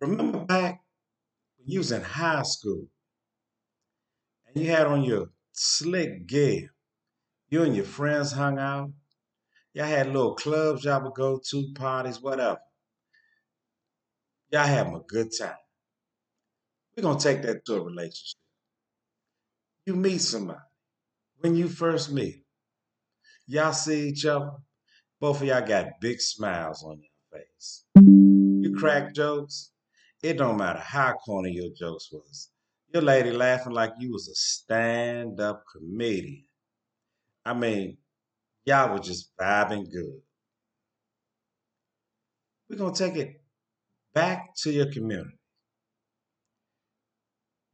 Remember back when you was in high school and you had on your slick gear. You and your friends hung out. Y'all had little clubs y'all would go to, parties, whatever. Y'all having a good time. We're gonna take that to a relationship. You meet somebody. When you first meet, y'all see each other. Both of y'all got big smiles on your face. You crack jokes. It don't matter how corny your jokes was. Your lady laughing like you was a stand-up comedian. I mean, y'all were just vibing good. We're gonna take it back to your community.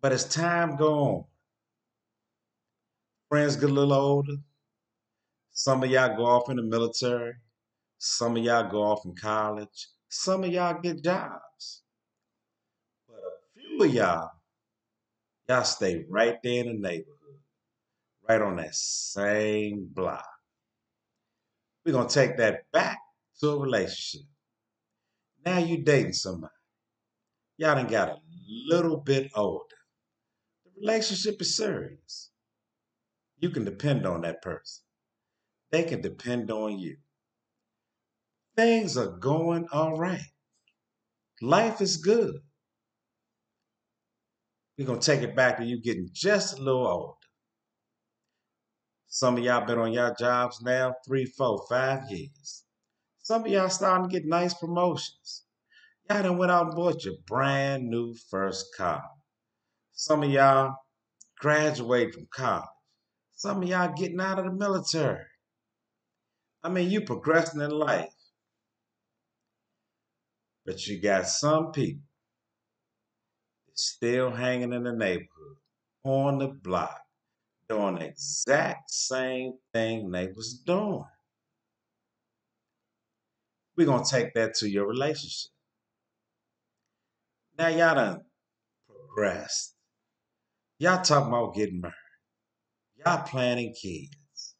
But as time go on, friends get a little older. Some of y'all go off in the military. Some of y'all go off in college. Some of y'all get jobs. But a few of y'all stay right there in the neighborhood, right on that same block. We're gonna take that back to a relationship. Now you dating somebody. Y'all done got a little bit older. The relationship is serious. You can depend on that person. They can depend on you. Things are going all right. Life is good. We're gonna take it back to you getting just a little older. Some of y'all been on y'all jobs now 3, 4, 5 years. Some of y'all starting to get nice promotions. Y'all done went out and bought your brand new first car. Some of y'all graduated from college. Some of y'all getting out of the military. I mean, you progressing in life, but you got some people that's still hanging in the neighborhood, on the block, doing the exact same thing they was doing. We're gonna take that to your relationship. Now y'all done progressed. Y'all talking about getting married. Y'all planning kids.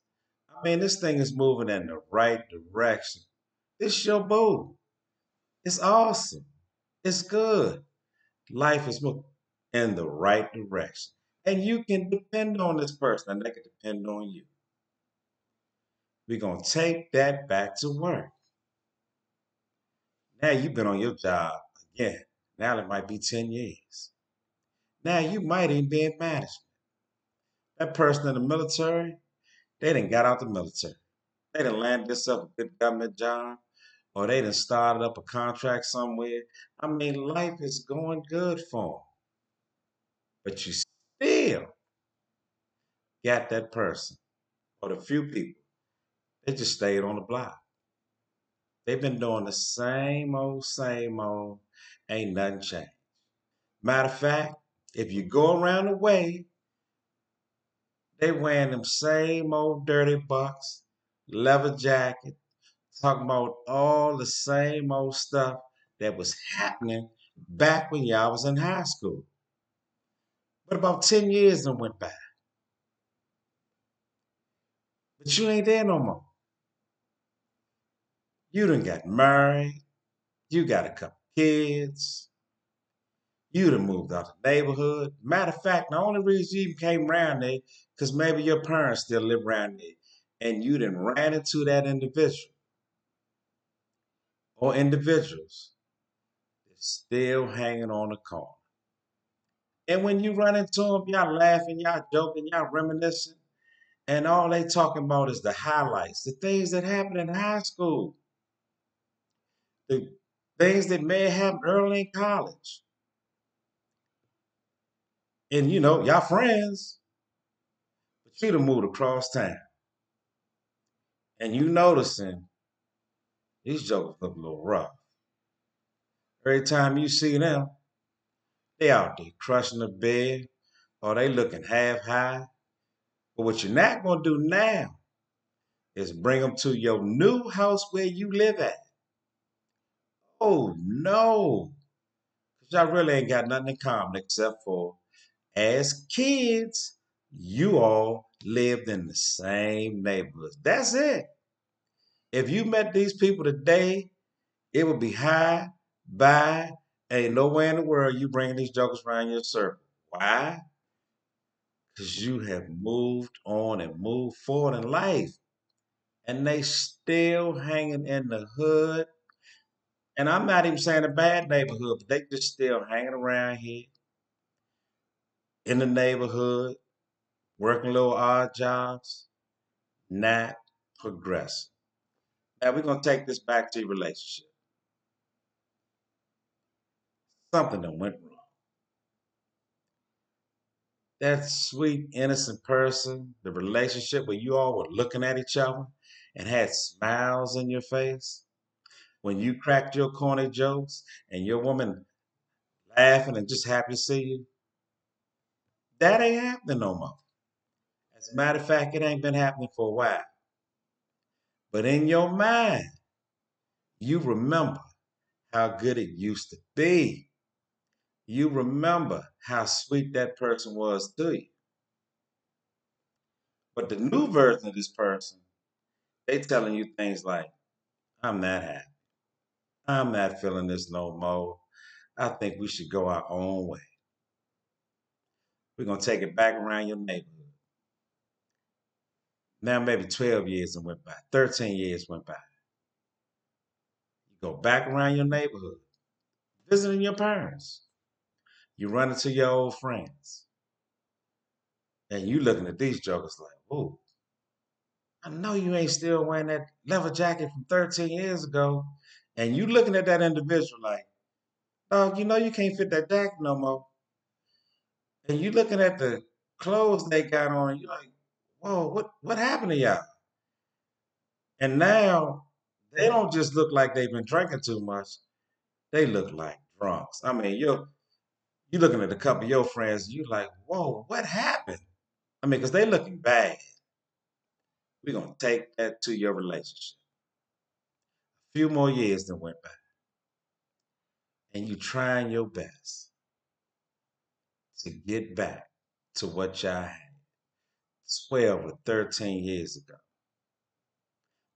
I mean, this thing is moving in the right direction. It's your boo. It's awesome. It's good. Life is moving in the right direction. And you can depend on this person and they can depend on you. We're going to take that back to work. Now you've been on your job again. Now it might be 10 years. Now you might even be in management. That person in the military, they done got out the military. They done landed themselves a good government job or they done started up a contract somewhere. I mean, life is going good for them. But you still got that person or the few people. They just stayed on the block. They've been doing the same old. Ain't nothing changed. Matter of fact, if you go around the way, they wearing them same old dirty bucks, leather jacket, talking about all the same old stuff that was happening back when y'all was in high school. But about 10 years done went by. But you ain't there no more. You done got married. You got a couple kids. You done moved out the neighborhood. Matter of fact, the only reason you even came around there, because maybe your parents still live around there. And you done ran into that individual or individuals that's still hanging on the corner. And when you run into them, y'all laughing, y'all joking, y'all reminiscing, and all they talking about is the highlights, the things that happened in high school, the things that may have happened early in college. And y'all friends, but you done moved across town. And you noticing these jokers look a little rough. Every time you see them, they out there crushing the bed or they looking half high. But what you're not gonna do now is bring them to your new house where you live at. Oh no, because y'all really ain't got nothing in common except for as kids, you all lived in the same neighborhoods. That's it. If you met these people today, it would be hi, bye, Ain't nowhere in the world you bringing these jokers around your circle. Why? Because you have moved on and moved forward in life. And they still hanging in the hood. And I'm not even saying a bad neighborhood, but they just still hanging around here in the neighborhood, working little odd jobs, not progressing. Now we're gonna take this back to your relationship. Something that went wrong. That sweet, innocent person, the relationship where you all were looking at each other and had smiles in your face when you cracked your corny jokes and your woman laughing and just happy to see you, that ain't happening no more. As a matter of fact, it ain't been happening for a while. But in your mind, you remember how good it used to be. You remember how sweet that person was to you. But the new version of this person, they telling you things like, I'm not happy. I'm not feeling this no more. I think we should go our own way. We're gonna take it back around your neighborhood. Now maybe 12 years and went by, 13 years went by. You go back around your neighborhood, visiting your parents. You run into your old friends. And you looking at these jokers like, ooh, I know you ain't still wearing that leather jacket from 13 years ago. And you looking at that individual like, dog, you know you can't fit that jacket no more. And you looking at the clothes they got on, you're like, whoa, what happened to y'all? And now they don't just look like they've been drinking too much. They look like drunks. I mean, you looking at a couple of your friends, you like, whoa, what happened? I mean, because they looking bad. We're gonna take that to your relationship. A few more years than went by, and you trying your best to get back to what y'all had 12 or 13 years ago.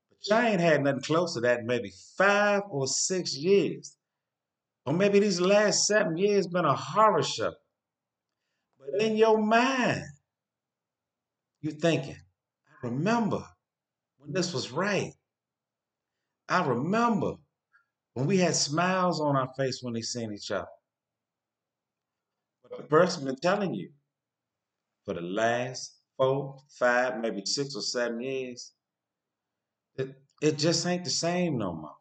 But y'all ain't had nothing close to that in maybe 5 or 6 years. Or maybe these last 7 years been a horror show. But in your mind, you thinking, I remember when this was right. I remember when we had smiles on our face when they seen each other. But the person been telling you for the last 4, 5, maybe 6 or 7 years, it just ain't the same no more.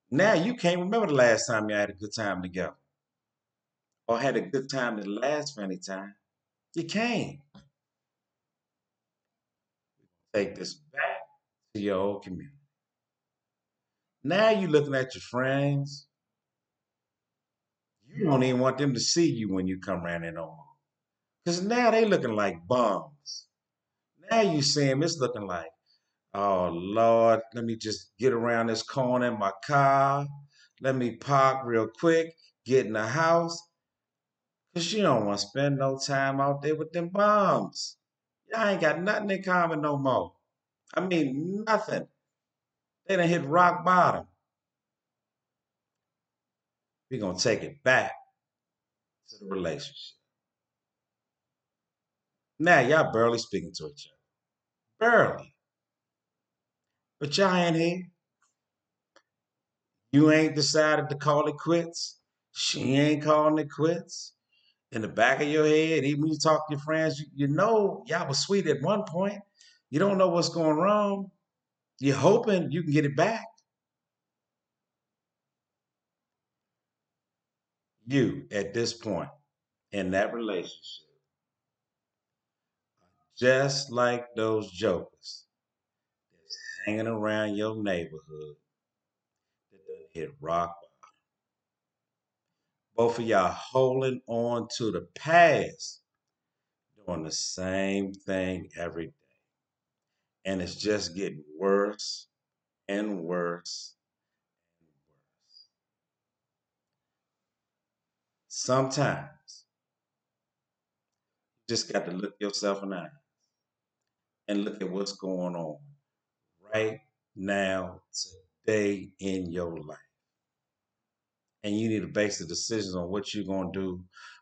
Now you can't remember the last time you had a good time together or had a good time that lasts for any time. You can't. Take this back to your old community. Now you looking at your friends. You don't even want them to see you when you come around there no more. Because now they looking like bums. Now you see them, it's looking like, oh Lord, let me just get around this corner in my car. Let me park real quick, get in the house. Because you don't want to spend no time out there with them bums. Y'all ain't got nothing in common no more. I mean, nothing. They done hit rock bottom. We're going to take it back to the relationship. Now y'all barely speaking to each other. Barely. But y'all ain't here. You ain't decided to call it quits. She ain't calling it quits. In the back of your head, even when you talk to your friends, you know y'all was sweet at one point. You don't know what's going wrong. You're hoping you can get it back. You, at this point in that relationship, just like those jokers that's hanging around your neighborhood that done hit rock bottom. Both of y'all holding on to the past, doing the same thing every day. And it's just getting worse and worse and worse. Sometimes you just got to look yourself in the eye and look at what's going on right now, today in your life. And you need to base the decisions on what you're going to do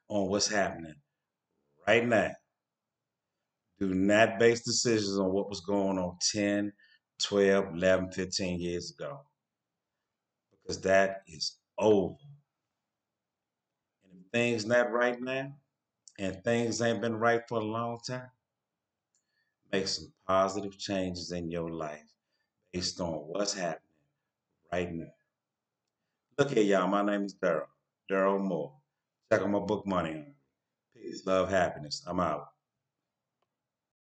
on what's happening right now. Do not base decisions on what was going on 10, 12, 11, 15 years ago, because that is over. And if things not right now and things ain't been right for a long time, make some positive changes in your life based on what's happening right now. Look here, y'all. My name is Daryl. Daryl Moore. Check out my book, Money. Peace, love, happiness. I'm out.